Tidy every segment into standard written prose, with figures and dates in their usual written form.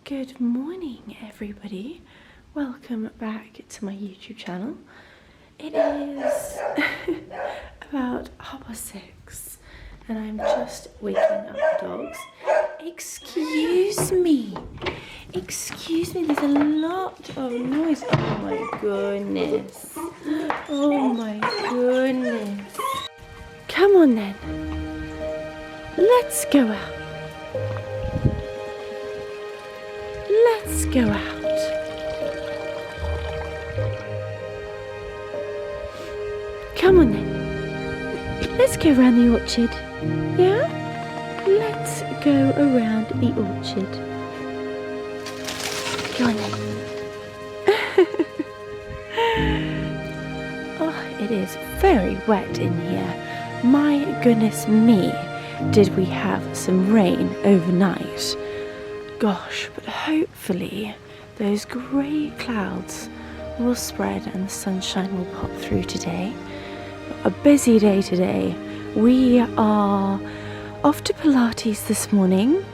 Good morning, everybody. Welcome back to my YouTube channel. It is about 6:30 and I'm just waking up the dogs. Excuse me, there's a lot of noise. Oh my goodness. Oh my goodness. Come on then. Let's go out. Let's go out. Come on then. Let's go around the orchard. Yeah? Let's go around the orchard. Go on then. Oh, it is very wet in here. My goodness me, did we have some rain overnight? Gosh, but hopefully those grey clouds will spread and the sunshine will pop through today. A busy day today. We are off to Pilates this morning.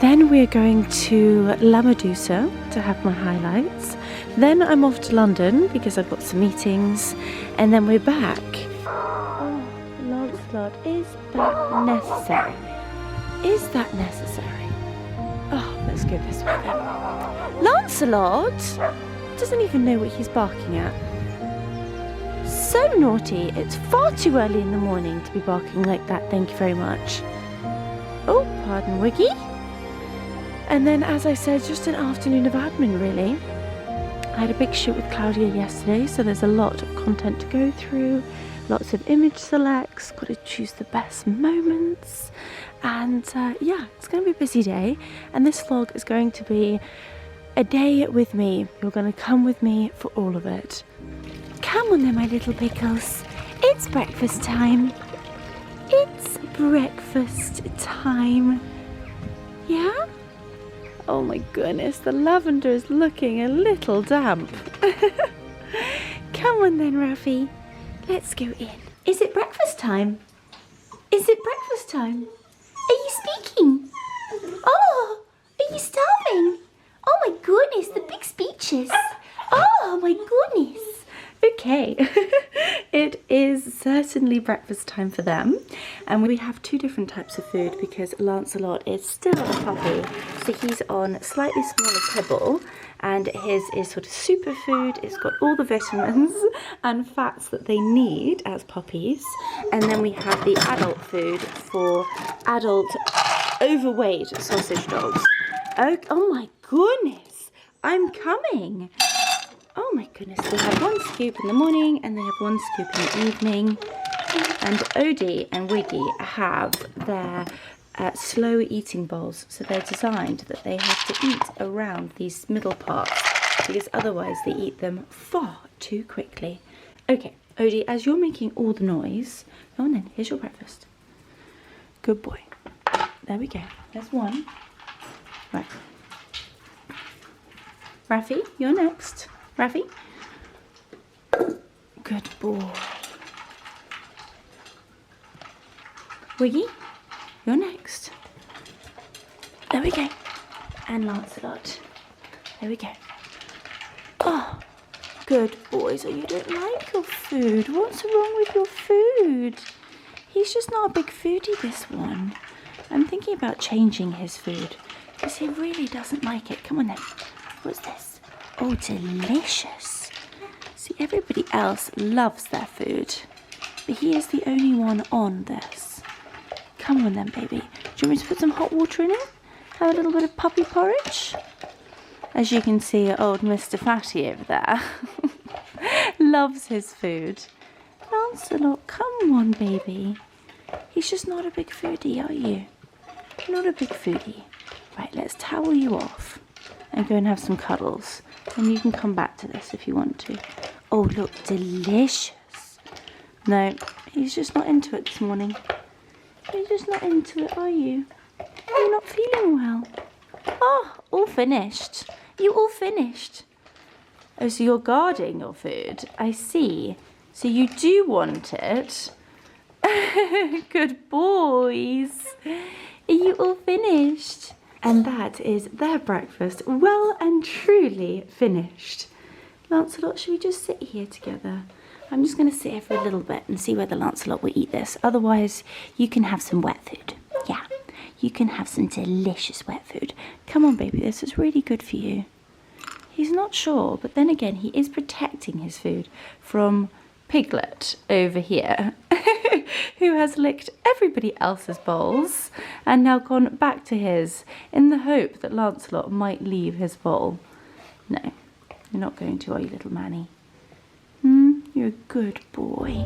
Then we're going to Medusa to have my highlights. Then I'm off to London because I've got some meetings. And then we're back. Oh, Lancelot, is that necessary? Is that necessary? Oh, let's go this way then. Lancelot doesn't even know what he's barking at. So naughty. It's far too early in the morning to be barking like that. Thank you very much. Oh, pardon, Wiggy. And then, as I said, just an afternoon of admin, really. I had a big shoot with Claudia yesterday, so there's a lot of content to go through. Lots of image selects. Got to choose the best moments. And yeah, it's going to be a busy day, and this vlog is going to be a day with me. You're going to come with me for all of it. Come on then, my little pickles. It's breakfast time. It's breakfast time. Yeah? Oh my goodness, the lavender is looking a little damp. Come on then, Raffy. Let's go in. Is it breakfast time? Is it breakfast time? Are you speaking? Oh, are you starving? Oh my goodness, the big speeches. Oh my goodness. Okay, it is certainly breakfast time for them. And we have two different types of food because Lancelot is still a puppy. So he's on slightly smaller kibble. And his is sort of superfood. It's got all the vitamins and fats that they need as puppies. And then we have the adult food for adult overweight sausage dogs. Oh my goodness, I'm coming. Oh my goodness, they have one scoop in the morning and they have one scoop in the evening. And Odie and Wiggy have their slow eating bowls, so they're designed that they have to eat around these middle parts because otherwise they eat them far too quickly. Okay, Odie, as you're making all the noise, go on then, here's your breakfast. Good boy. There we go. There's one. Right. Raffy, you're next. Raffy. Good boy. Wiggy, you're next. There we go. And Lancelot. There we go. Oh, good boys. Oh, you don't like your food. What's wrong with your food? He's just not a big foodie, this one. I'm thinking about changing his food because he really doesn't like it. Come on then. What's this? Oh, delicious. See, everybody else loves their food, but he is the only one on this. Come on then, baby. Do you want me to put some hot water in it? Have a little bit of puppy porridge? As you can see, old Mr. Fatty over there loves his food. Lancelot, come on, baby. He's just not a big foodie, are you? Not a big foodie. Right, let's towel you off and go and have some cuddles. And you can come back to this if you want to. Oh, look, delicious. No, he's just not into it this morning. You're just not into it, are you? You're not feeling well. Oh, all finished. You all finished. Oh, so you're guarding your food. I see. So you do want it. Good boys. Are you all finished? And that is their breakfast, well and truly finished. Lancelot, should we just sit here together? I'm just going to sit here for a little bit and see whether Lancelot will eat this. Otherwise, you can have some wet food. Yeah, you can have some delicious wet food. Come on, baby, this is really good for you. He's not sure, but then again, he is protecting his food from Piglet over here, who has licked everybody else's bowls and now gone back to his in the hope that Lancelot might leave his bowl. No, you're not going to, are you, little Manny? You're a good boy.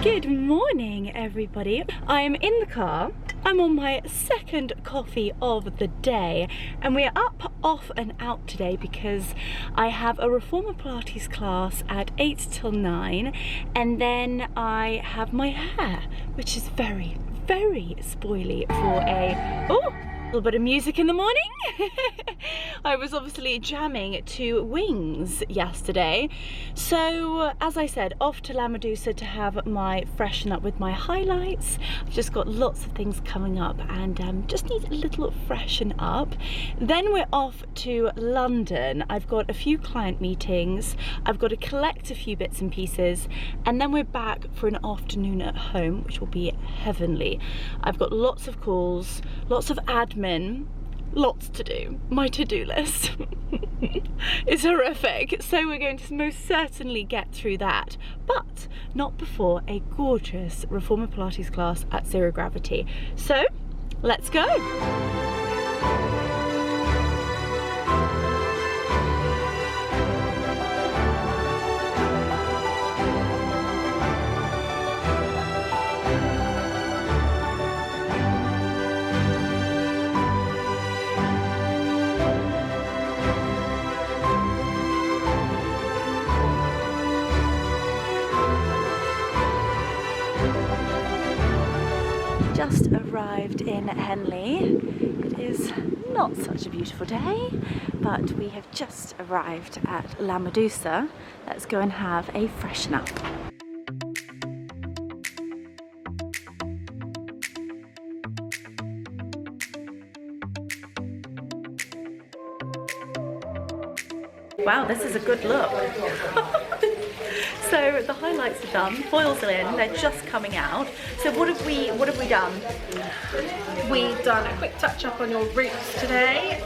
Good morning, everybody. I am in the car. I'm on my second coffee of the day, and we're up, off and out today because I have a Reformer Pilates class at 8 till 9, and then I have my hair, which is very, very spoily for a little bit of music in the morning. I was obviously jamming to Wings yesterday, so as I said, off to La Medusa to have my freshen up with my highlights. I've just got lots of things coming up and just need a little freshen up. Then we're off to London. I've got a few client meetings, I've got to collect a few bits and pieces, and then we're back for an afternoon at home, which will be heavenly. I've got lots of calls, lots of admin, lots to do. My to-do list is horrific, so we're going to most certainly get through that, but not before a gorgeous Reformer Pilates class at Zero Gravity. So let's go. Just arrived in Henley. It is not such a beautiful day, but we have just arrived at La Medusa. Let's go and have a freshen up. Wow, this is a good look. So the highlights are done, foils are in, they're just coming out. So what have we done? We've done a quick touch up on your roots today,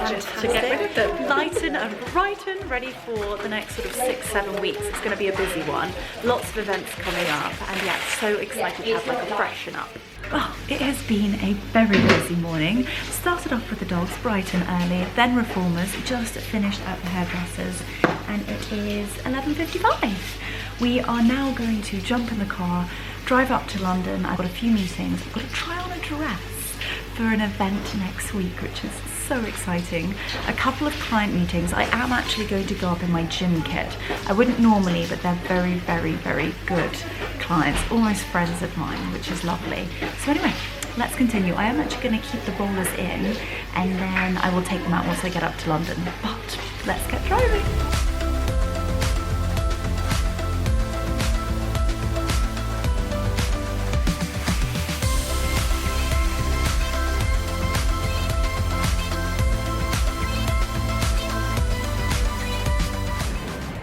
just to get rid of them. Lighten and brighten, ready for the next sort of 6-7 weeks. It's going to be a busy one. Lots of events coming up, and yeah, so excited to have like a freshen up. Oh, it has been a very busy morning. Started off with the dogs bright and early, then reformers, just finished at the hairdressers, and it is 11:55. We are now going to jump in the car, drive up to London. I've got a few meetings. I've got to try on a dress for an event next week, which is so exciting. A couple of client meetings. I am actually going to go up in my gym kit. I wouldn't normally, but they're very, very, very good clients, almost friends of mine, which is lovely. So anyway, let's continue. I am actually going to keep the rollers in, and then I will take them out once I get up to London. But let's get driving.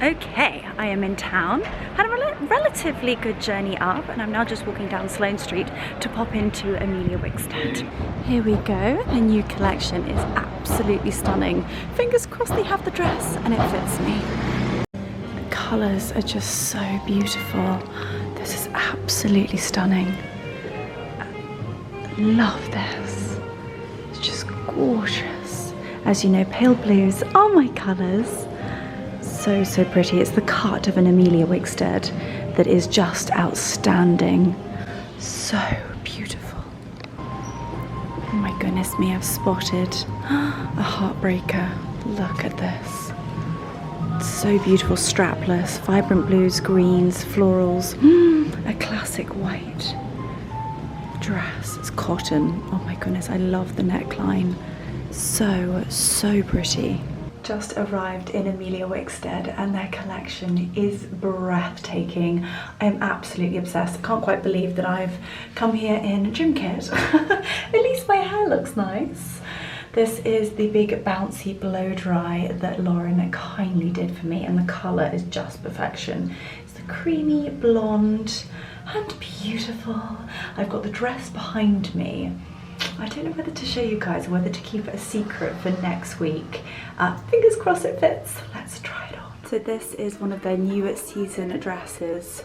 Okay, I am in town. Had a relatively good journey up, and I'm now just walking down Sloane Street to pop into Emelia Wickstead. Here we go. The new collection is absolutely stunning. Fingers crossed they have the dress and it fits me. The colours are just so beautiful. This is absolutely stunning. Love this. It's just gorgeous. As you know, pale blues are my colours. So pretty. It's the cut of an Emelia Wickstead that is just outstanding. So beautiful. Oh my goodness me, I've spotted a heartbreaker. Look at this. So beautiful, strapless, vibrant blues, greens, florals. A classic white dress. It's cotton. Oh my goodness, I love the neckline. So pretty. Just arrived in Emelia Wickstead and their collection is breathtaking. I am absolutely obsessed. I can't quite believe that I've come here in a gym kit. At least my hair looks nice. This is the big bouncy blow dry that Lauren kindly did for me, and the colour is just perfection. It's the creamy blonde and beautiful. I've got the dress behind me. I don't know whether to show you guys or whether to keep it a secret for next week. Fingers crossed it fits. Let's try it on. So this is one of their new season dresses.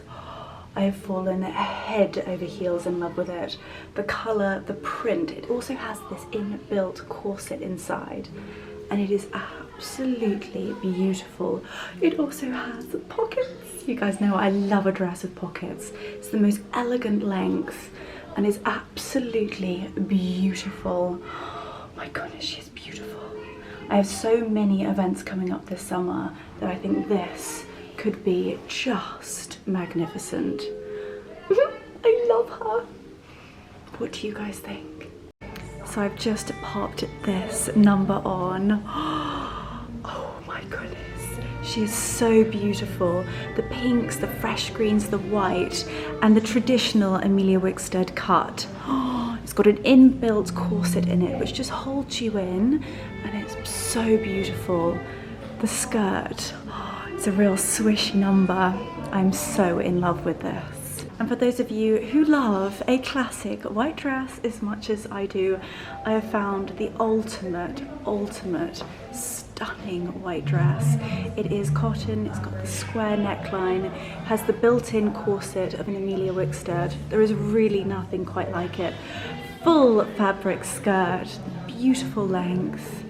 I have fallen head over heels in love with it. The colour, the print, it also has this inbuilt corset inside, and it is absolutely beautiful. It also has pockets. You guys know I love a dress with pockets. It's the most elegant length and is absolutely beautiful. Oh my goodness, she's beautiful. I have so many events coming up this summer that I think this could be just magnificent. I love her. What do you guys think? So I've just popped this number on. Oh my goodness. She is so beautiful. The pinks, the fresh greens, the white, and the traditional Emelia Wickstead cut. Oh, it's got an inbuilt corset in it, which just holds you in, and it's so beautiful. The skirt, it's a real swishy number. I'm so in love with this. And for those of you who love a classic white dress as much as I do, I have found the ultimate stunning white dress. It is cotton, it's got the square neckline, has the built-in corset of an Emelia Wickstead. There is really nothing quite like it. Full fabric skirt, beautiful length.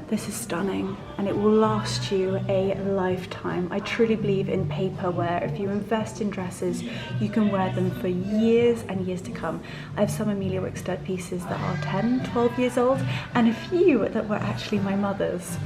This is stunning, and it will last you a lifetime. I truly believe in paper wear. If you invest in dresses, you can wear them for years and years to come. I have some Emelia Wickstead pieces that are 10, 12 years old, and a few that were actually my mother's.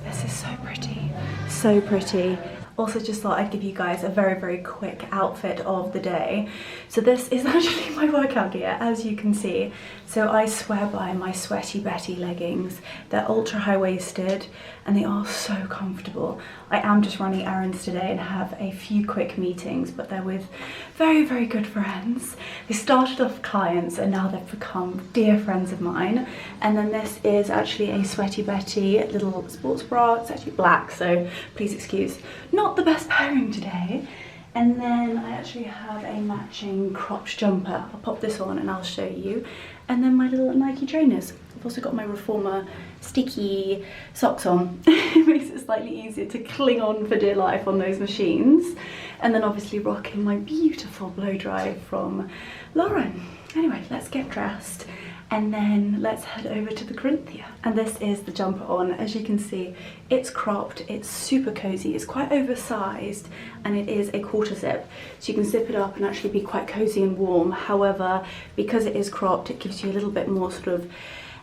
This is so pretty, so pretty. Also just thought I'd give you guys a very quick outfit of the day. So this is actually my workout gear, as you can see. So I swear by my Sweaty Betty leggings. They're ultra high-waisted and they are so comfortable. I am just running errands today and have a few quick meetings, but they're with very good friends. They started off clients and now they've become dear friends of mine. And then this is actually a Sweaty Betty little sports bra. It's actually black, so please excuse. Not the best pairing today. And then I actually have a matching cropped jumper. I'll pop this on and I'll show you. And then my little Nike trainers. I've also got my Reformer sticky socks on. It makes it slightly easier to cling on for dear life on those machines. And then obviously rocking my beautiful blow dry from Lauren. Anyway, let's get dressed. And then let's head over to the Corinthia. And this is the jumper on. As you can see, it's cropped, it's super cozy, it's quite oversized, and it is a quarter zip. So you can zip it up and actually be quite cozy and warm. However, because it is cropped, it gives you a little bit more sort of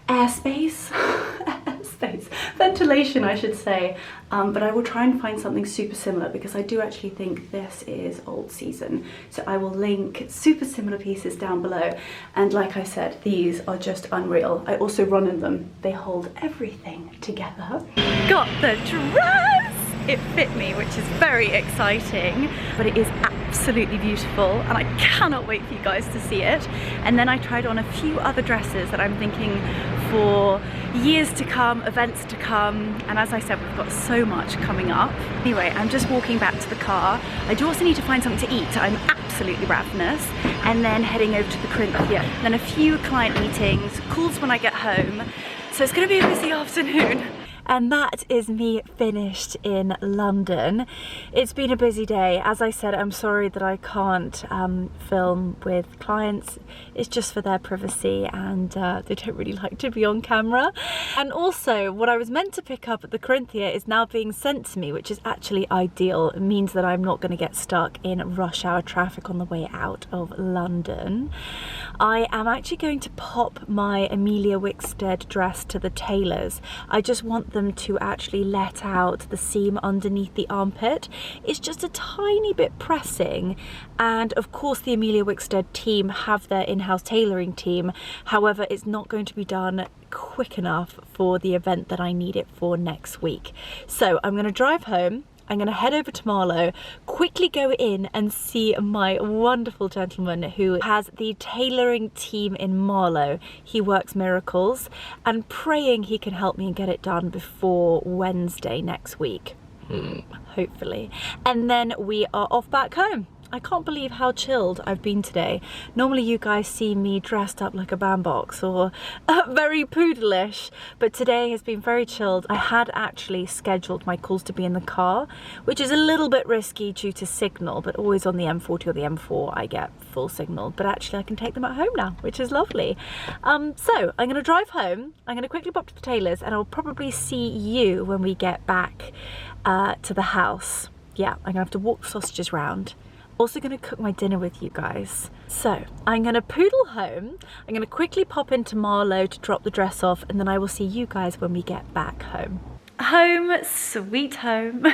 airspace, ventilation I should say, but I will try and find something super similar because I do actually think this is old season. So I will link super similar pieces down below, and like I said, these are just unreal. I also run in them. They hold everything together. Got the dress! It fit me, which is very exciting, but it is absolutely beautiful and I cannot wait for you guys to see it. And then I tried on a few other dresses that I'm thinking for years to come, events to come, and as I said, we've got so much coming up. Anyway, I'm just walking back to the car. I do also need to find something to eat. I'm absolutely ravenous. And then heading over to the Corinthia. Then a few client meetings, calls when I get home. So it's gonna be a busy afternoon. And that is me finished in London. It's been a busy day. As I said, I'm sorry that I can't film with clients. It's just for their privacy, and they don't really like to be on camera. And also, what I was meant to pick up at the Corinthia is now being sent to me, which is actually ideal. It means that I'm not going to get stuck in rush hour traffic on the way out of London. I am actually going to pop my Emelia Wickstead dress to the tailors. I just want them to actually let out the seam underneath the armpit. It's just a tiny bit pressing, and of course the Emelia Wickstead team have their in-house tailoring team. However, it's not going to be done quick enough for the event that I need it for next week. So I'm going to drive home. I'm going to head over to Marlow, quickly go in and see my wonderful gentleman who has the tailoring team in Marlow. He works miracles, and praying he can help me and get it done before Wednesday next week, hopefully. And then we are off back home. I can't believe how chilled I've been today. Normally you guys see me dressed up like a bandbox or very poodleish, but today has been very chilled. I had actually scheduled my calls to be in the car, which is a little bit risky due to signal, but always on the M40 or the M4 I get full signal, but actually I can take them at home now, which is lovely. So I'm gonna drive home, I'm gonna quickly pop to the tailors, and I'll probably see you when we get back to the house. Yeah, I'm gonna have to walk the sausages round. Also gonna cook my dinner with you guys. So I'm gonna poodle home. I'm gonna quickly pop into Marlow to drop the dress off, and then I will see you guys when we get back home. Home, sweet home.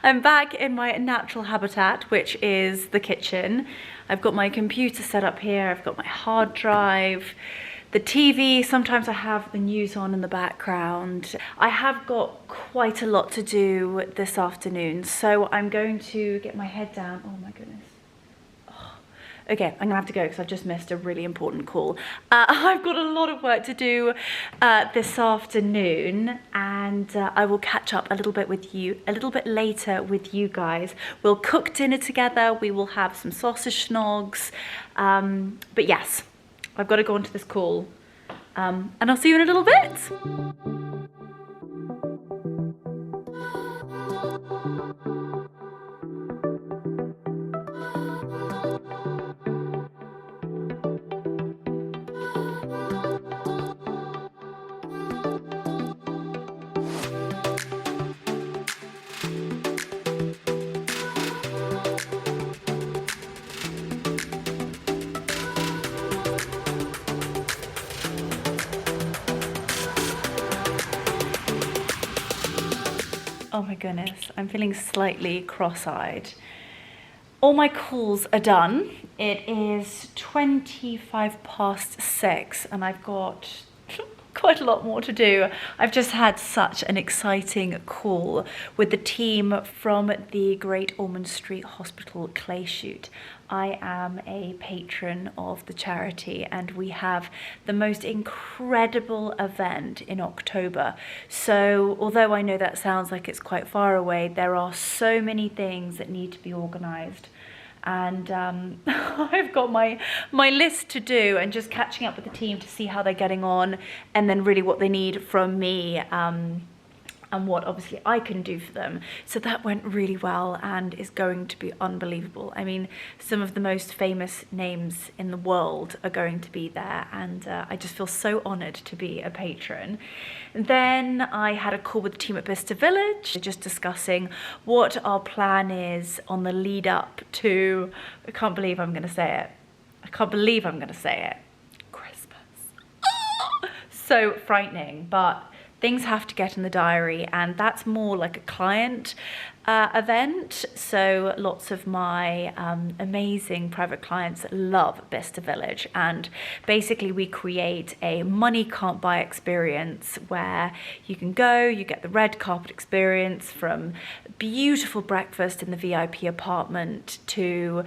I'm back in my natural habitat, which is the kitchen. I've got my computer set up here. I've got my hard drive, the TV. Sometimes I have the news on in the background. I have got quite a lot to do this afternoon, so I'm going to get my head down. Oh my goodness. Oh. Okay, I'm gonna have to go because I've just missed a really important call. I've got a lot of work to do this afternoon, and I will catch up a little bit with you a little bit later with you guys. We'll cook dinner together. We will have some sausage snogs. But yes, I've got to go onto this call, and I'll see you in a little bit. Oh my goodness, I'm feeling slightly cross-eyed. All my calls are done. It is 6:25, and I've got quite a lot more to do. I've just had such an exciting call with the team from the Great Ormond Street Hospital clay shoot. I am a patron of the charity, and we have the most incredible event in October. So although I know that sounds like it's quite far away, there are so many things that need to be organised. And I've got my list to do, and just catching up with the team to see how they're getting on, and then really what they need from me, and what obviously I can do for them. So that went really well and is going to be unbelievable. I mean, some of the most famous names in the world are going to be there, and I just feel so honoured to be a patron. Then I had a call with the team at Bicester Village, just discussing what our plan is on the lead up to, I can't believe I'm gonna say it. I can't believe I'm gonna say it. Christmas. So frightening, but things have to get in the diary, and that's more like a client event. So lots of my amazing private clients love Bicester Village, and basically we create a money can't buy experience where you can go, you get the red carpet experience, from beautiful breakfast in the VIP apartment to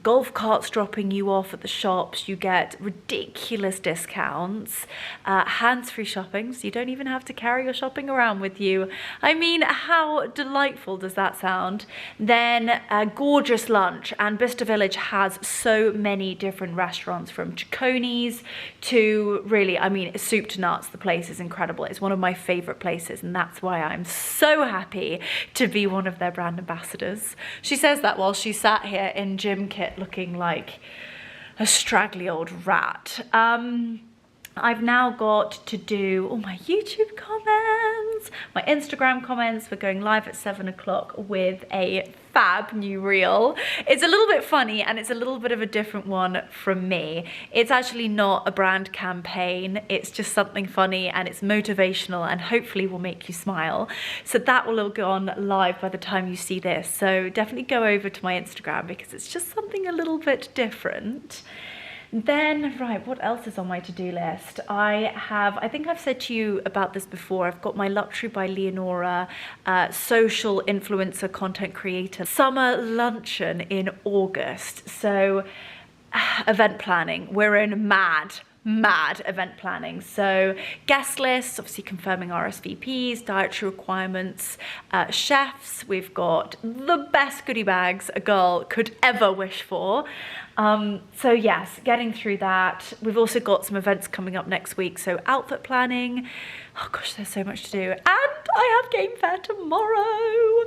golf carts dropping you off at the shops. You get ridiculous discounts, hands-free shopping, so you don't even have to carry your shopping around with you. I mean, how delightful does that sound? Then a gorgeous lunch, and Bicester Village has so many different restaurants, from Cicconi's to, really, I mean, soup to nuts. The place is incredible. It's one of my favorite places, and that's why I'm so happy to be one of their brand ambassadors. She says that while she sat here in gym kit looking like a straggly old rat. I've now got to do all my YouTube comments, my Instagram comments. We're going live at 7 o'clock with a fab new reel. It's a little bit funny, and it's a little bit of a different one from me. It's actually not a brand campaign. It's just something funny, and it's motivational, and hopefully will make you smile. So that will all go on live by the time you see this. So definitely go over to my Instagram, because it's just something a little bit different. Then, right, what else is on my to-do list? I think I've said to you about this before, I've got my Luxury by Leonora social influencer content creator summer luncheon in August. So event planning, we're in mad event planning. So guest lists, obviously confirming RSVPs, dietary requirements, chefs. We've got the best goodie bags a girl could ever wish for. So yes, getting through that. We've also got some events coming up next week, so outfit planning. Oh gosh, there's so much to do. And I have game fair tomorrow.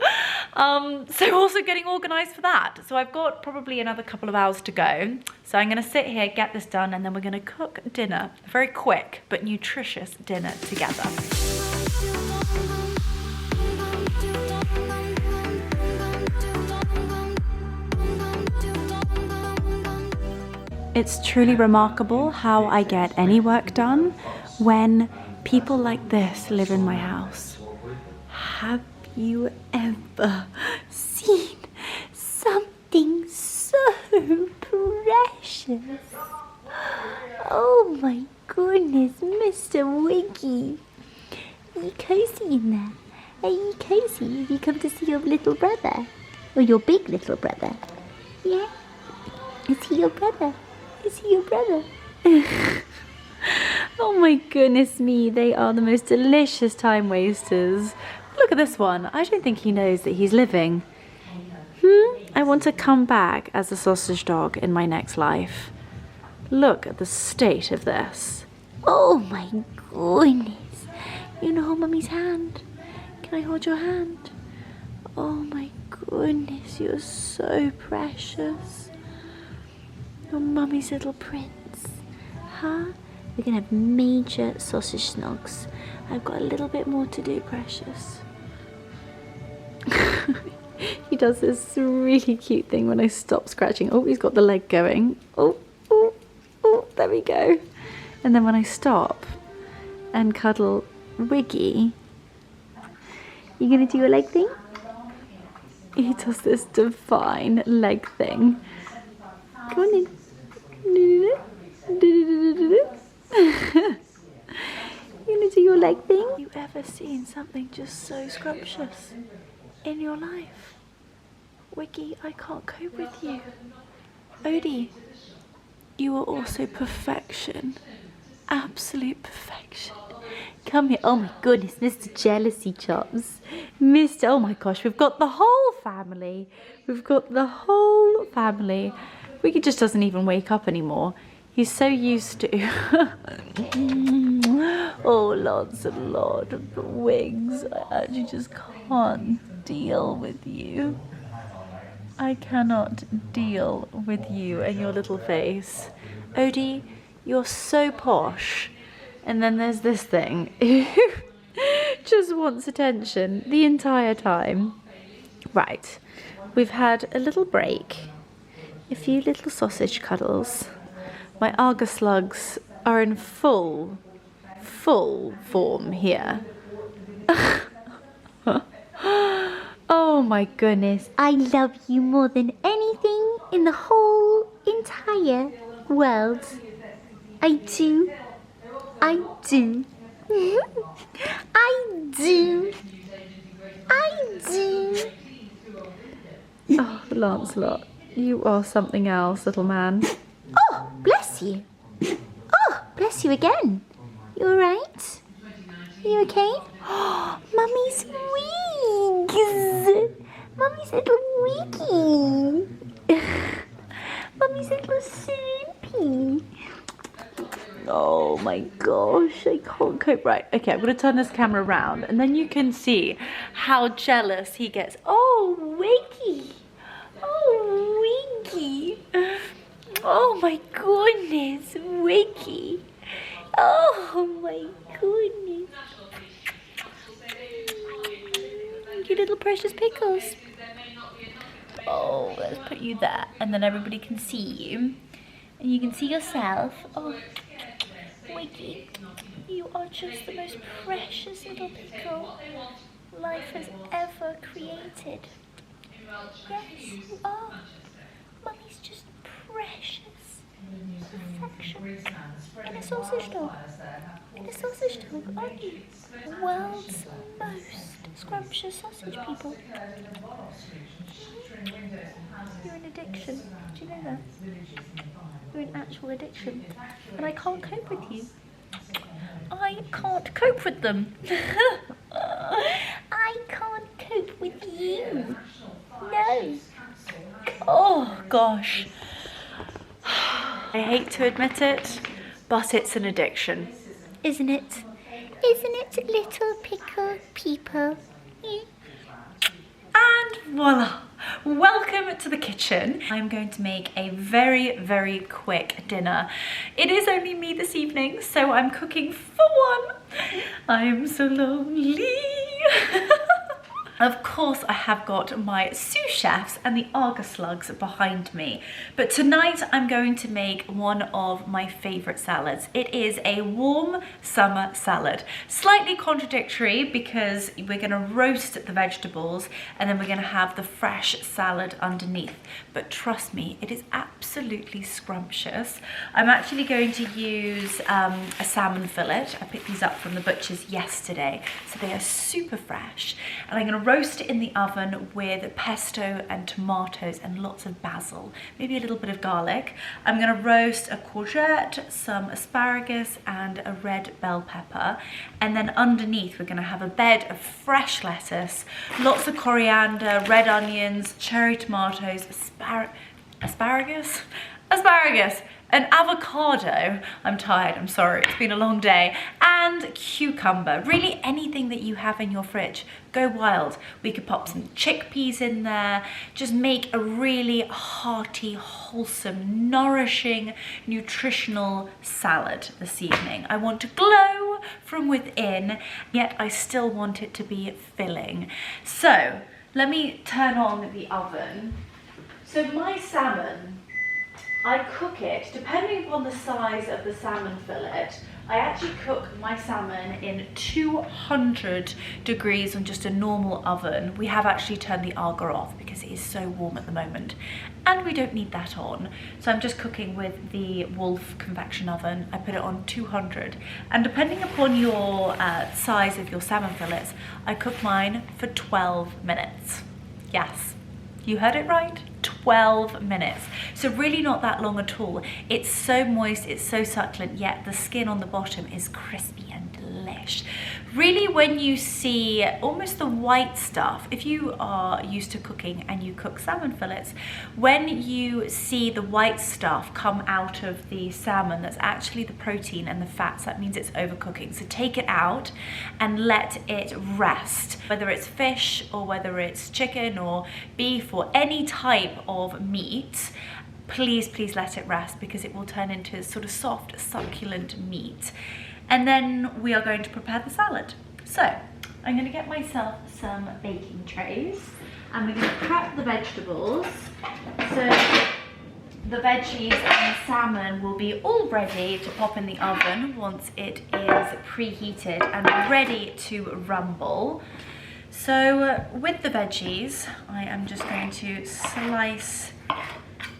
So also getting organised for that. So I've got probably another couple of hours to go. So I'm gonna sit here, get this done, and then we're gonna cook dinner. A very quick but nutritious dinner together. It's truly remarkable how I get any work done when people like this live in my house. Have you ever seen something so precious? Oh my goodness, Mr. Wiggy. Are you cozy in there? Are you cozy? Have you come to see your little brother? Or your big little brother? Yeah? Is he your brother? Is he your brother? Oh my goodness me, they are the most delicious time wasters. Look at this one. I don't think he knows that he's living. I want to come back as a sausage dog in my next life. Look at the state of this. Oh my goodness. You wanna hold Mummy's hand? Can I hold your hand? Oh my goodness, you're so precious. You're Mummy's little prince. Huh? We're gonna have major sausage snogs. I've got a little bit more to do, precious. He does this really cute thing when I stop scratching. Oh, he's got the leg going. Oh, oh, oh, there we go. And then when I stop and cuddle Wiggy, you gonna do your leg thing? He does this divine leg thing. Come on in. You gonna do your leg thing? Have you ever seen something just so scrumptious in your life? Wiggy, I can't cope with you. Odie, you are also perfection. Absolute perfection. Come here. Oh my goodness, Mr. Jealousy Chops. Oh my gosh, we've got the whole family. We've got the whole family. Wiggy just doesn't even wake up anymore. He's so used to oh, lots and lots of wigs. I actually just can't deal with you. I cannot deal with you and your little face. Odie, you're so posh. And then there's this thing who just wants attention the entire time. Right, we've had a little break. A few little sausage cuddles. My Argus slugs are in full full form here. Oh my goodness. I love you more than anything in the whole entire world. I do. I do. I do. I do. Oh, Lancelot, you are something else, little man. Oh, bless you. Oh, bless you again. You alright? You okay? Oh, Mummy's wigs. Mummy's little wiggy. Mummy's little soupy. Oh my gosh, I can't cope. Right, okay, I'm gonna turn this camera around and then you can see how jealous he gets. Oh, Wiggy. Oh, Wiggy. Oh my goodness, Wiggy. Oh my goodness. You little precious pickles. Oh, let's put you there and then everybody can see you. And you can see yourself. Oh, Wiggy, you are just the most precious little pickle life has ever created. Yes, you are. Mummy's just precious. Perfection. In a sausage dog. In a sausage dog, aren't you? World's most scrumptious sausage people. You're an addiction. Do you know that? You're an actual addiction. And I can't cope with you. I can't cope with them. I can't cope with you. No. Oh gosh. I hate to admit it, but it's an addiction. Isn't it? Isn't it, little pickle people? And voila! Welcome to the kitchen. I'm going to make a very, very quick dinner. It is only me this evening, so I'm cooking for one. I'm so lonely. Of course, I have got my sous chefs and the Argus slugs behind me. But tonight I'm going to make one of my favorite salads. It is a warm summer salad. Slightly contradictory because we're gonna roast the vegetables and then we're gonna have the fresh salad underneath. But trust me, it is absolutely scrumptious. I'm actually going to use a salmon fillet. I picked these up from the butcher's yesterday, so they are super fresh. And I'm gonna roast it in the oven with pesto and tomatoes and lots of basil, maybe a little bit of garlic. I'm gonna roast a courgette, some asparagus and a red bell pepper. And then underneath we're gonna have a bed of fresh lettuce, lots of coriander, red onions, cherry tomatoes, asparagus, an avocado, I'm tired, I'm sorry, it's been a long day, and cucumber. Really anything that you have in your fridge. Go wild. We could pop some chickpeas in there, just make a really hearty, wholesome, nourishing, nutritional salad this evening. I want to glow from within, yet I still want it to be filling. So, let me turn on the oven. So my salmon, I cook it, depending upon the size of the salmon fillet, I actually cook my salmon in 200 degrees on just a normal oven. We have actually turned the Arga off because it is so warm at the moment. And we don't need that on. So I'm just cooking with the Wolf convection oven. I put it on 200. And depending upon your size of your salmon fillets, I cook mine for 12 minutes. Yes, you heard it right. 12 minutes. So really not that long at all. It's so moist, it's so succulent, yet the skin on the bottom is crispy and delish. Really, when you see almost the white stuff, if you are used to cooking and you cook salmon fillets, when you see the white stuff come out of the salmon, that's actually the protein and the fats. That means it's overcooking. So take it out and let it rest. Whether it's fish or whether it's chicken or beef or any type of meat, please let it rest because it will turn into sort of soft, succulent meat. And then we are going to prepare the salad. So I'm going to get myself some baking trays and we're going to prep the vegetables. So the veggies and the salmon will be all ready to pop in the oven once it is preheated and ready to rumble. So with the veggies, I am just going to slice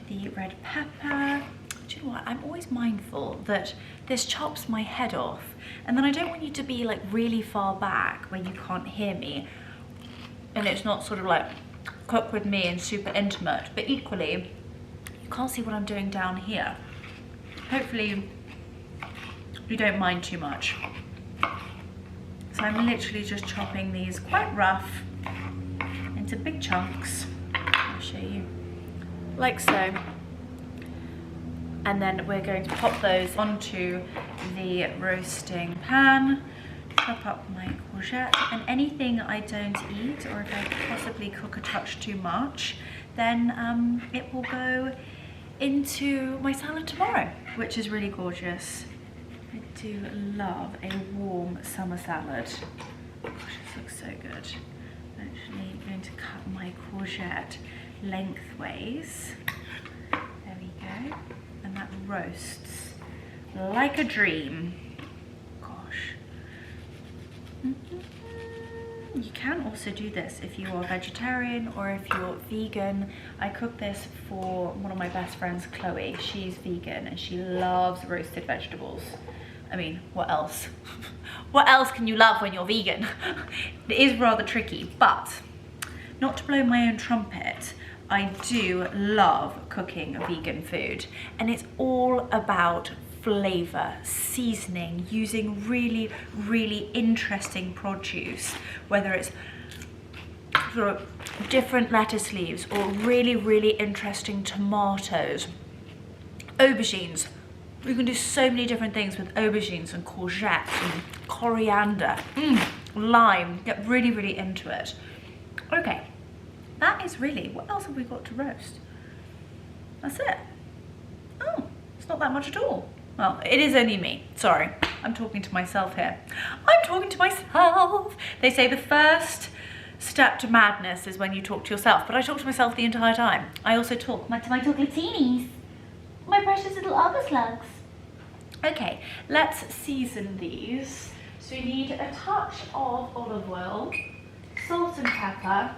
the red pepper. Do you know what? I'm always mindful that this chops my head off, and then I don't want you to be like really far back where you can't hear me, and it's not sort of like cook with me and super intimate, but equally you can't see what I'm doing down here. Hopefully you don't mind too much. So I'm literally just chopping these quite rough into big chunks. I'll show you. Like so. And then we're going to pop those onto the roasting pan, chop up my courgette, and anything I don't eat, or if I possibly cook a touch too much, then it will go into my salad tomorrow, which is really gorgeous. I do love a warm summer salad. Gosh, this looks so good. I'm actually going to cut my courgette lengthways. There we go. And that roasts like a dream. Gosh. You can also do this if you are vegetarian or if you're vegan. I cook this for one of my best friends, Chloe. She's vegan and she loves roasted vegetables. I mean, what else? What else can you love when you're vegan? It is rather tricky, but not to blow my own trumpet, I do love cooking vegan food, and it's all about flavor, seasoning, using really, really interesting produce, whether it's sort of different lettuce leaves or really, really interesting tomatoes, aubergines. We can do so many different things with aubergines and courgettes and coriander, lime, get really, really into it. Okay, that is really, what else have we got to roast? That's it. Oh, it's not that much at all. Well, it is only me, sorry. I'm talking to myself here. I'm talking to myself. They say the first step to madness is when you talk to yourself, but I talk to myself the entire time. I also talk to my chocolatinis. My precious little arbor slugs. Okay, let's season these. So we need a touch of olive oil, salt and pepper,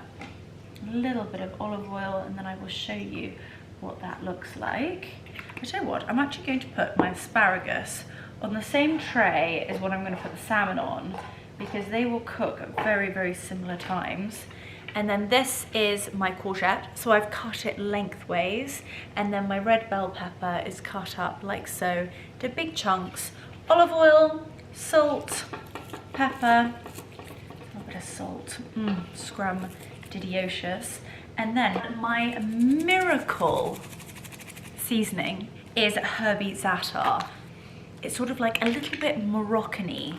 a little bit of olive oil, and then I will show you what that looks like. I tell you what, I'm actually going to put my asparagus on the same tray as what I'm going to put the salmon on, because they will cook at very, very similar times. And then this is my courgette, so I've cut it lengthways, and then my red bell pepper is cut up like so to big chunks. Olive oil, salt, pepper, a little bit of salt, scrum didiocious, and then my miracle seasoning is herby za'atar. It's sort of like a little bit Moroccan-y,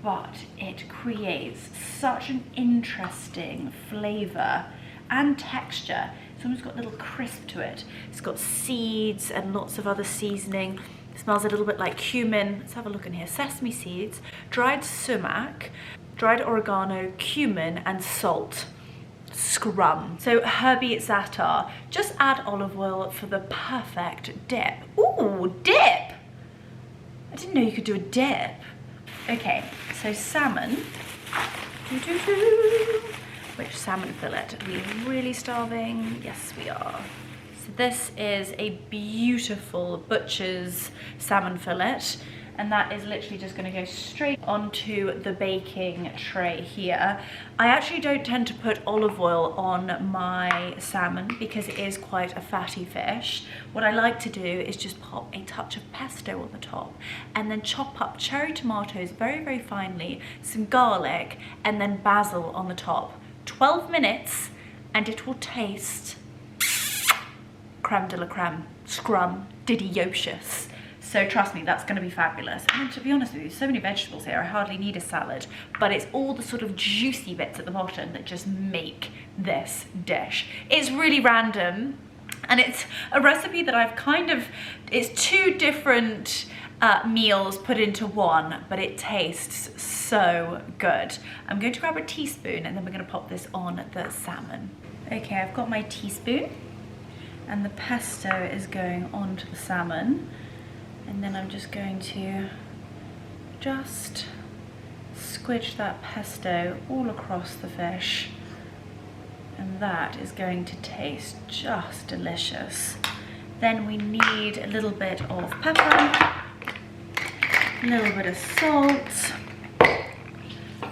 but it creates such an interesting flavor and texture. It's almost got a little crisp to it. It's got seeds and lots of other seasoning. It smells a little bit like cumin. Let's have a look in here. Sesame seeds, dried sumac, dried oregano, cumin, and salt. Scrum. So herby za'atar. Just add olive oil for the perfect dip. Ooh, dip! I didn't know you could do a dip. Okay, so salmon. Which salmon fillet? Are we really starving? Yes, we are. So this is a beautiful butcher's salmon fillet, and that is literally just going to go straight onto the baking tray here. I actually don't tend to put olive oil on my salmon because it is quite a fatty fish. What I like to do is just pop a touch of pesto on the top, and then chop up cherry tomatoes very, very finely, some garlic, and then basil on the top. 12 minutes, and it will taste creme de la creme, scrum didiocious. So trust me, that's going to be fabulous. And to be honest with you, so many vegetables here, I hardly need a salad, but it's all the sort of juicy bits at the bottom that just make this dish. It's really random, and it's a recipe that I've kind of, it's two different meals put into one, but it tastes so good. I'm going to grab a teaspoon, and then we're going to pop this on the salmon. Okay, I've got my teaspoon, and the pesto is going onto the salmon, and then I'm just going to just squidge that pesto all across the fish, and that is going to taste just delicious. Then we need a little bit of pepper, a little bit of salt,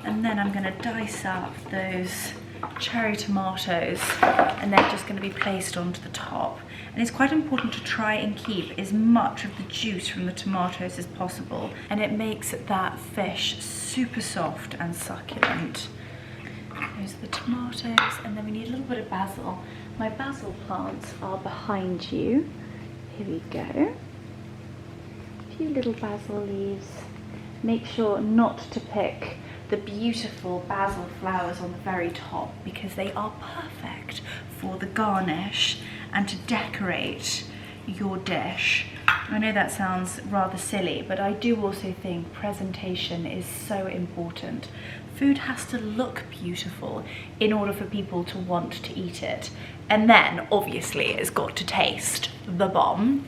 and then I'm going to dice up those cherry tomatoes, and they're just going to be placed onto the top. And it's quite important to try and keep as much of the juice from the tomatoes as possible, and it makes that fish super soft and succulent. There's the tomatoes, and then we need a little bit of basil. My basil plants are behind you. Here we go. A few little basil leaves. Make sure not to pick the beautiful basil flowers on the very top, because they are perfect for the garnish and to decorate your dish. I know that sounds rather silly, but I do also think presentation is so important. Food has to look beautiful in order for people to want to eat it. And then, obviously, it's got to taste the bomb.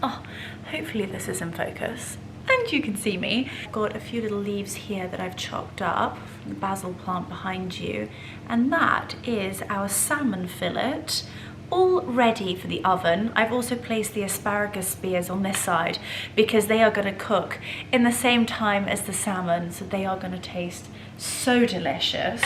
Oh, hopefully this is in focus and you can see me. Got a few little leaves here that I've chopped up from the basil plant behind you. And that is our salmon fillet, all ready for the oven. I've also placed the asparagus spears on this side because they are going to cook in the same time as the salmon, so they are going to taste so delicious.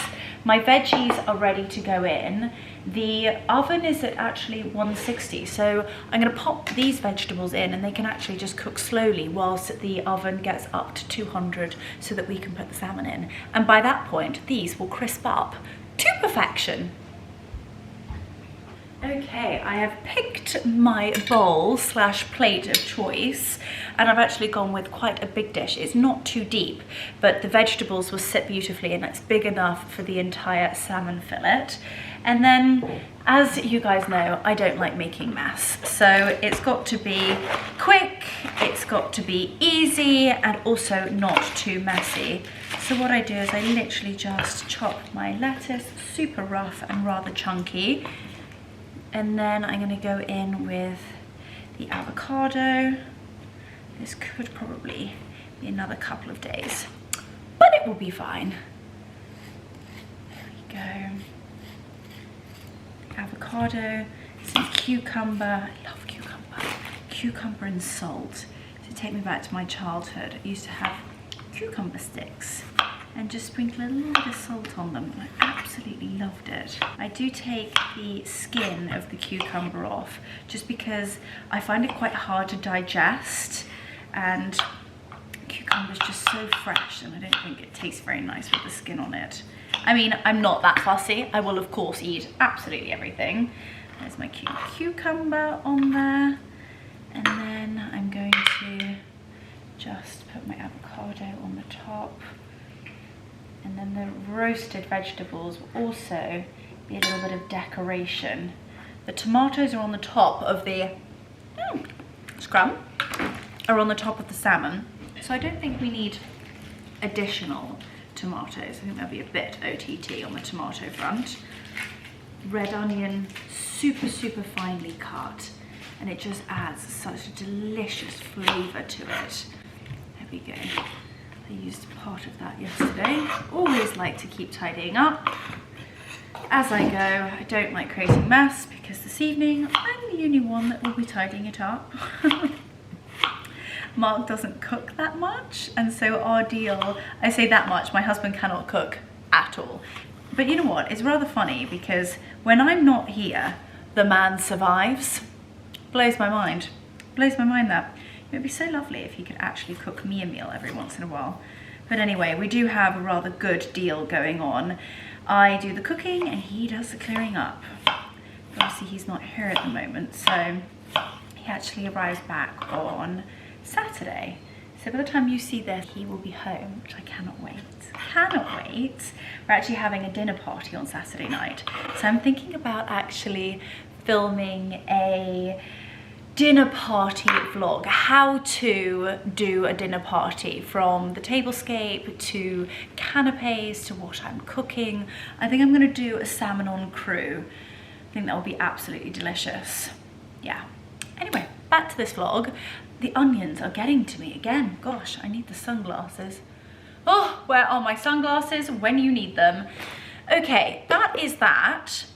My veggies are ready to go in. The oven is at actually 160, so I'm going to pop these vegetables in and they can actually just cook slowly whilst the oven gets up to 200 so that we can put the salmon in. And by that point, these will crisp up to perfection. Okay, I have picked my bowl slash plate of choice, and I've actually gone with quite a big dish. It's not too deep, but the vegetables will sit beautifully and it's big enough for the entire salmon fillet. And then, as you guys know, I don't like making mess. So it's got to be quick, it's got to be easy, and also not too messy. So what I do is I literally just chop my lettuce super rough and rather chunky. And then I'm going to go in with the avocado. This could probably be another couple of days, but it will be fine. There we go. The avocado, some cucumber. I love cucumber. Cucumber and salt. So take me back to my childhood. I used to have cucumber sticks and just sprinkle a little bit of salt on them. I absolutely loved it. I do take the skin of the cucumber off just because I find it quite hard to digest, and cucumber's just so fresh and I don't think it tastes very nice with the skin on it. I mean, I'm not that fussy. I will of course eat absolutely everything. There's my cucumber on there, and then I'm going to just put my avocado on the top. And then the roasted vegetables will also be a little bit of decoration. The tomatoes are on the top of the scrum, are on the top of the salmon. So I don't think we need additional tomatoes. I think there'll be a bit OTT on the tomato front. Red onion, super, super finely cut. And it just adds such a delicious flavour to it. There we go. I used part of that yesterday. Always like to keep tidying up as I go. I don't like creating mess because this evening I'm the only one that will be tidying it up. Mark doesn't cook that much, and so our deal, I say that much, my husband cannot cook at all. But you know what, it's rather funny because when I'm not here, the man survives. Blows my mind. Blows my mind that. It would be so lovely if he could actually cook me a meal every once in a while. But anyway, we do have a rather good deal going on. I do the cooking and he does the clearing up. Obviously he's not here at the moment, so he actually arrives back on Saturday. So by the time you see this, he will be home, which I cannot wait. Cannot wait. We're actually having a dinner party on Saturday night. So I'm thinking about actually filming a dinner party vlog, how to do a dinner party, from the tablescape to canapes to what I'm cooking. I think I'm going to do a salmon on crew. I think that will be absolutely delicious. yeah. Anyway, back to this vlog. The onions are getting to me again. Gosh, I need the sunglasses. Oh, where are my sunglasses when you need them? Okay, that is that.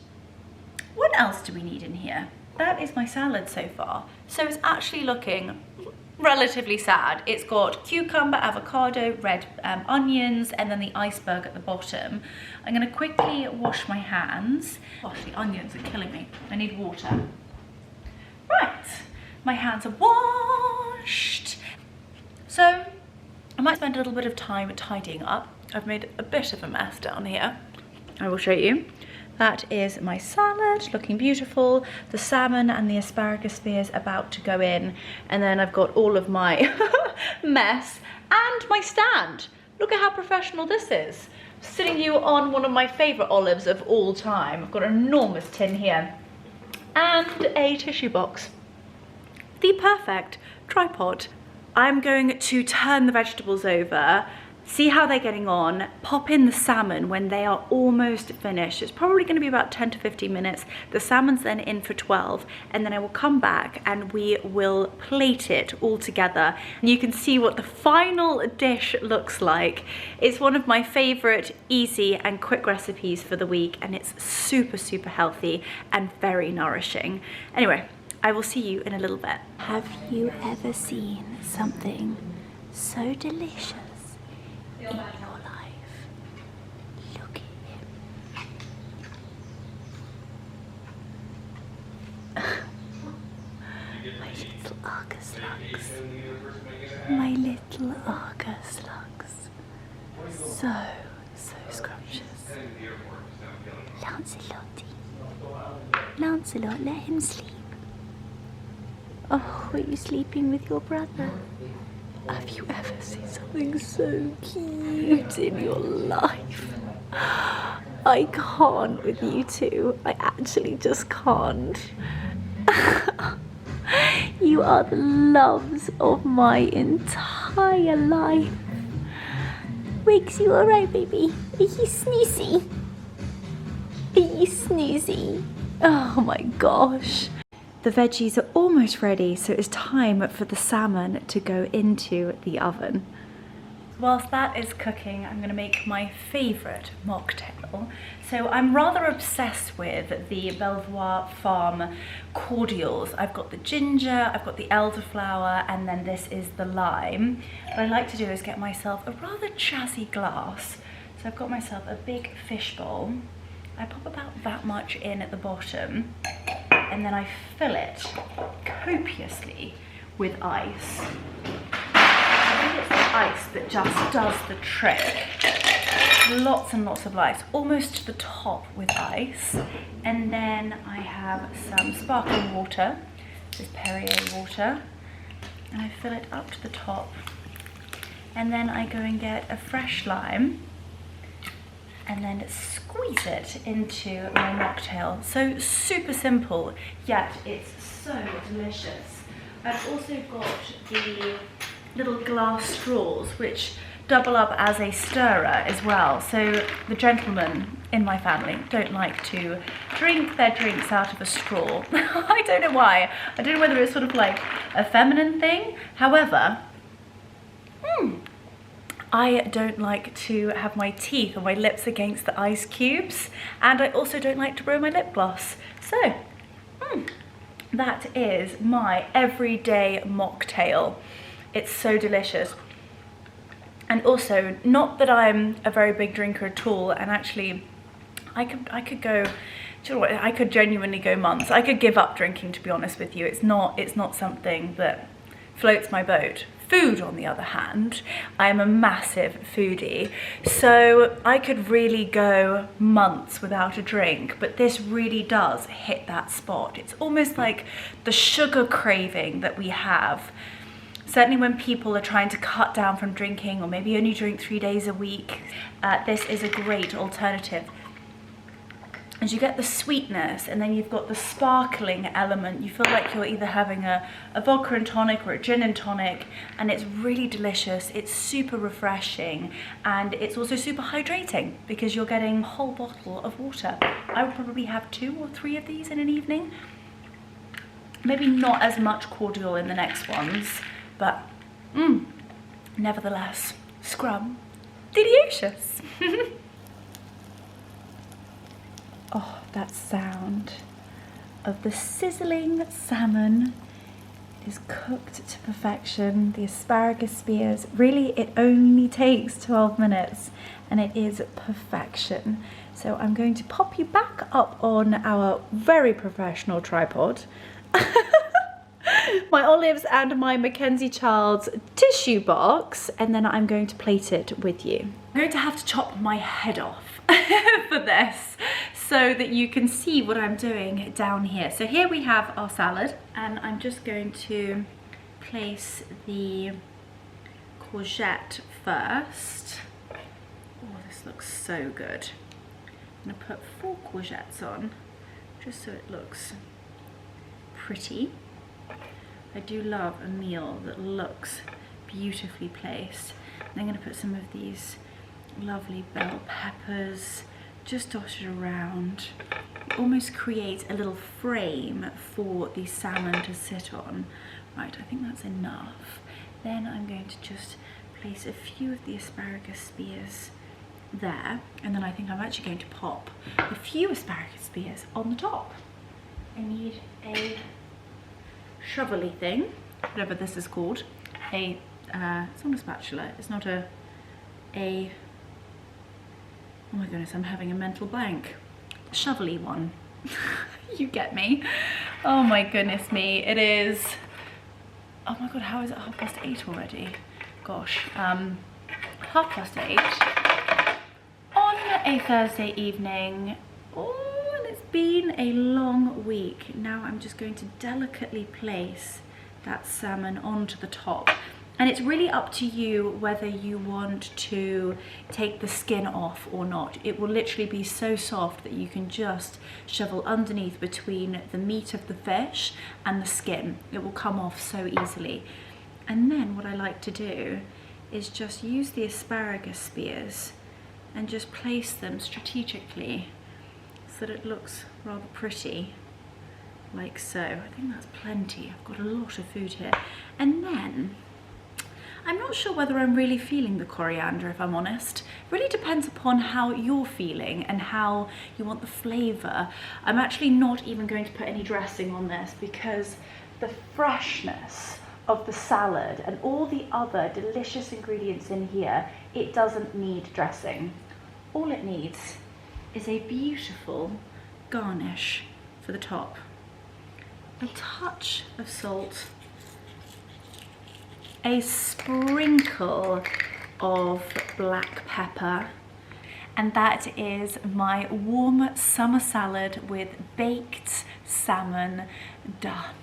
What else do we need in here? That is my salad so far. So it's actually looking relatively sad. It's got cucumber, avocado, red onions, and then the iceberg at the bottom. I'm gonna quickly wash my hands. Gosh, the onions are killing me. I need water. Right, my hands are washed. So I might spend a little bit of time tidying up. I've made a bit of a mess down here. I will show you. That is my salad, looking beautiful. The salmon and the asparagus spears about to go in. And then I've got all of my mess and my stand. Look at how professional this is. Sitting you on one of my favorite olives of all time. I've got an enormous tin here and a tissue box. The perfect tripod. I'm going to turn the vegetables over, see how they're getting on, pop in the salmon when they are almost finished. It's probably going to be about 10 to 15 minutes. The salmon's then in for 12, and then I will come back and we will plate it all together. And you can see what the final dish looks like. It's one of my favorite easy and quick recipes for the week, and it's super, super healthy and very nourishing. Anyway, I will see you in a little bit. Have you ever seen something so delicious in your life? Look at him. My little Argus slugs. My little Argus slugs. So scrumptious. Lancelot, let him sleep. Oh, are you sleeping with your brother? Have you ever seen something so cute in your life? I can't with you two. I actually just can't. You are the loves of my entire life. Wiggs, you alright, baby? Are you snoozy? Are you snoozy? Oh my gosh. The veggies are almost ready, so it's time for the salmon to go into the oven. Whilst that is cooking, I'm going to make my favourite mocktail. So I'm rather obsessed with the Belvoir Farm cordials. I've got the ginger, I've got the elderflower, and then this is the lime. What I like to do is get myself a rather jazzy glass. So I've got myself a big fish bowl. I pop about that much in at the bottom, and then I fill it copiously with ice. I think it's the ice that just does the trick. Lots and lots of ice, almost to the top with ice. And then I have some sparkling water, this is Perrier water, and I fill it up to the top. And then I go and get a fresh lime, and then squeeze it into my mocktail. So super simple, yet it's so delicious. I've also got the little glass straws, which double up as a stirrer as well. So the gentlemen in my family don't like to drink their drinks out of a straw. I don't know why. I don't know whether it's sort of like a feminine thing. However, I don't like to have my teeth or my lips against the ice cubes, and I also don't like to ruin my lip gloss. So, that is my everyday mocktail. It's so delicious. And also, not that I'm a very big drinker at all, and actually, I could go, do you know what, I could genuinely go months. I could give up drinking, to be honest with you. It's not something that floats my boat. Food, on the other hand, I am a massive foodie, so I could really go months without a drink, but this really does hit that spot. It's almost like the sugar craving that we have. Certainly when people are trying to cut down from drinking, or maybe only drink 3 days a week, this is a great alternative. And you get the sweetness, and then you've got the sparkling element. You feel like you're either having a vodka and tonic or a gin and tonic, and it's really delicious. It's super refreshing, and it's also super hydrating because you're getting a whole bottle of water. I would probably have 2 or 3 of these in an evening. Maybe not as much cordial in the next ones, but nevertheless, scrum delicious. Oh, that sound of the sizzling salmon is cooked to perfection. The asparagus spears, really it only takes 12 minutes and it is perfection. So I'm going to pop you back up on our very professional tripod. My olives and my Mackenzie Childs tissue box, and then I'm going to plate it with you. I'm going to have to chop my head off for this so that you can see what I'm doing down here. So here we have our salad, and I'm just going to place the courgette first. Oh, this looks so good. I'm going to put 4 courgettes on just so it looks pretty. I do love a meal that looks beautifully placed. And I'm going to put some of these lovely bell peppers just dotted around. Almost create a little frame for the salmon to sit on. Right, I think that's enough. Then I'm going to just place a few of the asparagus spears there, and then I think I'm actually going to pop a few asparagus spears on the top. I need a shovelly thing, whatever this is called. It's not a spatula, it's not a oh my goodness, I'm having a mental blank. Shovelly one. You get me. Oh my goodness me, it is, oh my god, how is it 8:30 already? Gosh, 8:30 on a Thursday evening. Oh, and it's been a long week. Now I'm just going to delicately place that salmon onto the top. And it's really up to you whether you want to take the skin off or not. It will literally be so soft that you can just shovel underneath between the meat of the fish and the skin. It will come off so easily. And then what I like to do is just use the asparagus spears and just place them strategically so that it looks rather pretty, like so. I think that's plenty. I've got a lot of food here. And then, I'm not sure whether I'm really feeling the coriander, if I'm honest. It really depends upon how you're feeling and how you want the flavour. I'm actually not even going to put any dressing on this because the freshness of the salad and all the other delicious ingredients in here, it doesn't need dressing. All it needs is a beautiful garnish for the top. A touch of salt, a sprinkle of black pepper, and that is my warm summer salad with baked salmon done.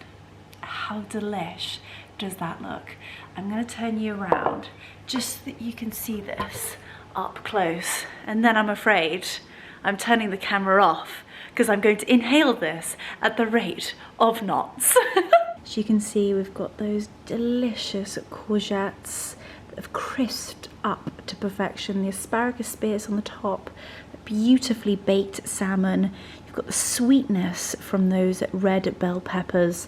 How delish does that look? I'm going to turn you around just so that you can see this up close, and then I'm afraid I'm turning the camera off because I'm going to inhale this at the rate of knots. As you can see, we've got those delicious courgettes that have crisped up to perfection. The asparagus spears on the top, the beautifully baked salmon. You've got the sweetness from those red bell peppers,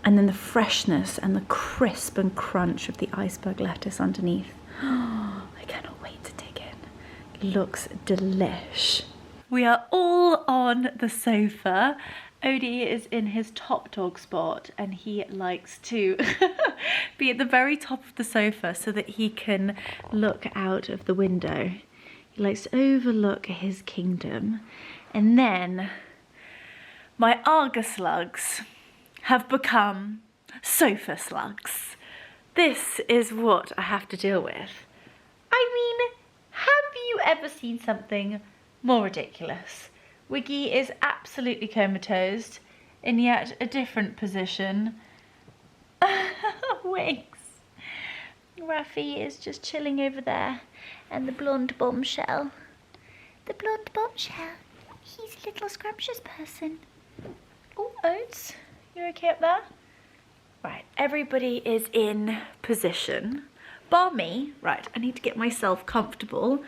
and then the freshness and the crisp and crunch of the iceberg lettuce underneath. Oh, I cannot wait to dig in. It looks delish. We are all on the sofa. Odie is in his top dog spot and he likes to be at the very top of the sofa so that he can look out of the window. He likes to overlook his kingdom. And then my Argus slugs have become sofa slugs. This is what I have to deal with. I mean, have you ever seen something more ridiculous? Wiggy is absolutely comatose, in yet a different position. Wigs. Ruffy is just chilling over there, and the blonde bombshell. The blonde bombshell. He's a little scrumptious person. Oh, Oats, you okay up there? Right, everybody is in position, bar me. Right, I need to get myself comfortable.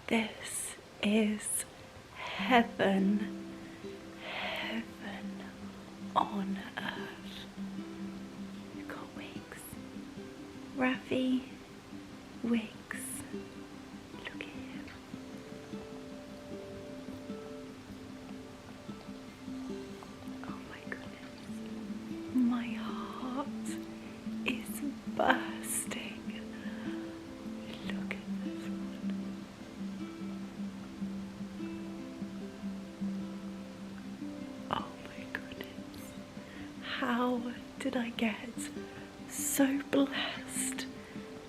This is heaven. Heaven on earth. Raffy Wicks. Look at him. Oh my goodness. My heart is bursting. Look at this one. Oh my goodness. How did I get so blessed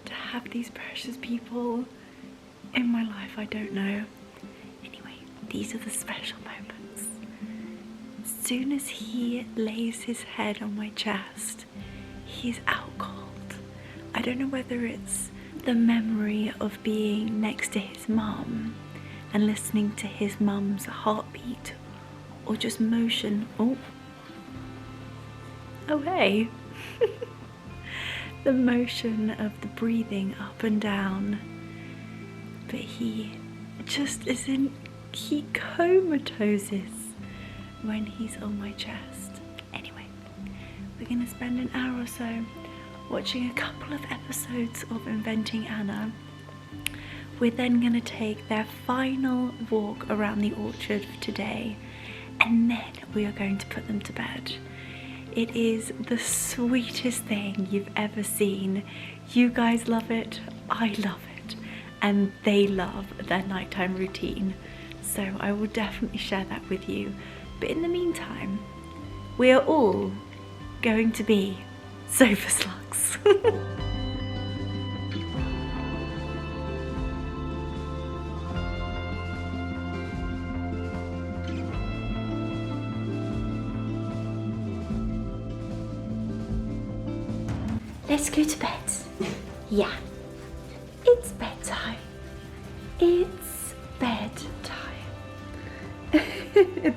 to have these precious people in my life? I don't know. Anyway, these are the special moments. As soon as he lays his head on my chest, he's out cold. I don't know whether it's the memory of being next to his mum and listening to his mum's heartbeat, or just motion. Oh hey. The motion of the breathing up and down. But he just isn't, he comatoses when he's on my chest. Anyway, we're gonna spend an hour or so watching a couple of episodes of Inventing Anna. We're then gonna take their final walk around the orchard for today, and then we are going to put them to bed. It is the sweetest thing you've ever seen. You guys love it, I love it, and they love their nighttime routine. So I will definitely share that with you. But in the meantime, we are all going to be sofa slugs. Let's go to bed. Yeah. It's bedtime. It's bedtime.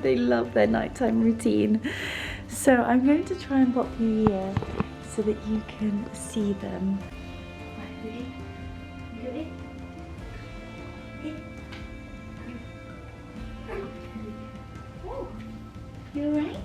They love their nighttime routine. So I'm going to try and pop you here so that you can see them. You alright?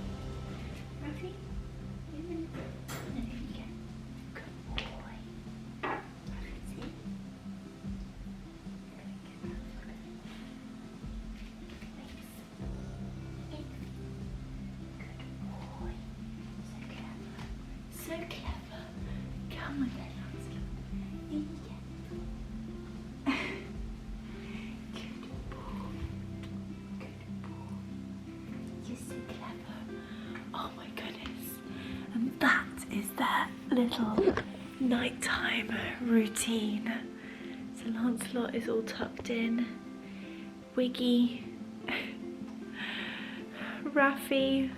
So clever. Come on then, Good boy. Good boy. You're so clever. Oh my goodness. And that is their little nighttime routine. So Lancelot is all tucked in. Wiggy, Raffy,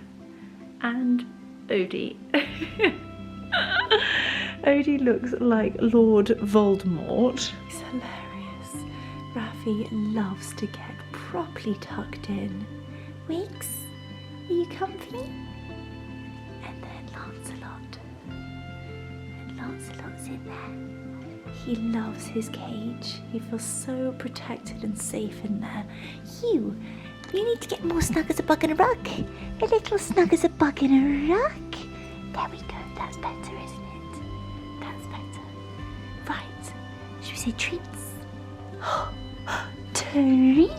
and Odie. Odie looks like Lord Voldemort. It's hilarious. Raffy loves to get properly tucked in. Wiggs, are you comfy? And then Lancelot. And Lancelot's in there. He loves his cage. He feels so protected and safe in there. You need to get more snug as a bug in a rug. A little snug as a bug in a rug. There we go. That's better, isn't it? That's better. Right. Should we say treats? Treats.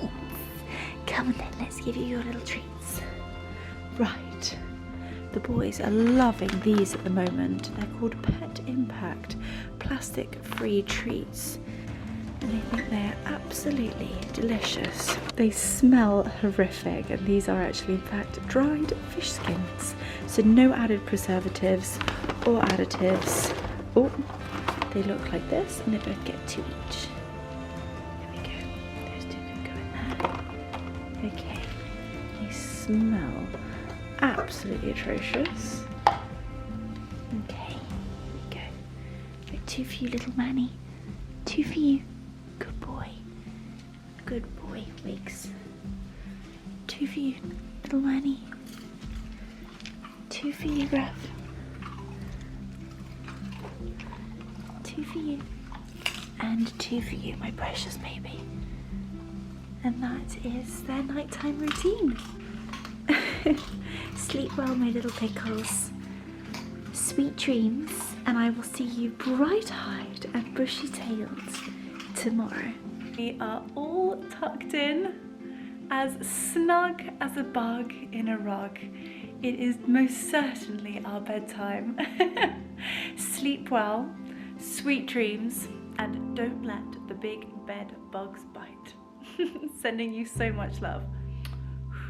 Come on then, let's give you your little treats. Right. The boys are loving these at the moment. They're called Pet Impact plastic-free treats. And I think they're absolutely delicious. They smell horrific, and these are actually in fact dried fish skins. So no added preservatives or additives. Oh, they look like this, and they both get 2 each. There we go. Those 2 can go in there. Okay. They smell absolutely atrocious. Okay, here we go. Right, 2 for you, little Manny. 2 for you. Good boy. Good boy, Wiggs. 2 for you, little Manny. 2 for you, Raph. 2 for you. And 2 for you, my precious baby. And that is their nighttime routine. Sleep well, my little pickles. Sweet dreams. and I will see you bright-eyed and bushy-tailed tomorrow. We are all tucked in, as snug as a bug in a rug. It is most certainly our bedtime. Sleep well, sweet dreams, and don't let the big bed bugs bite. Sending you so much love.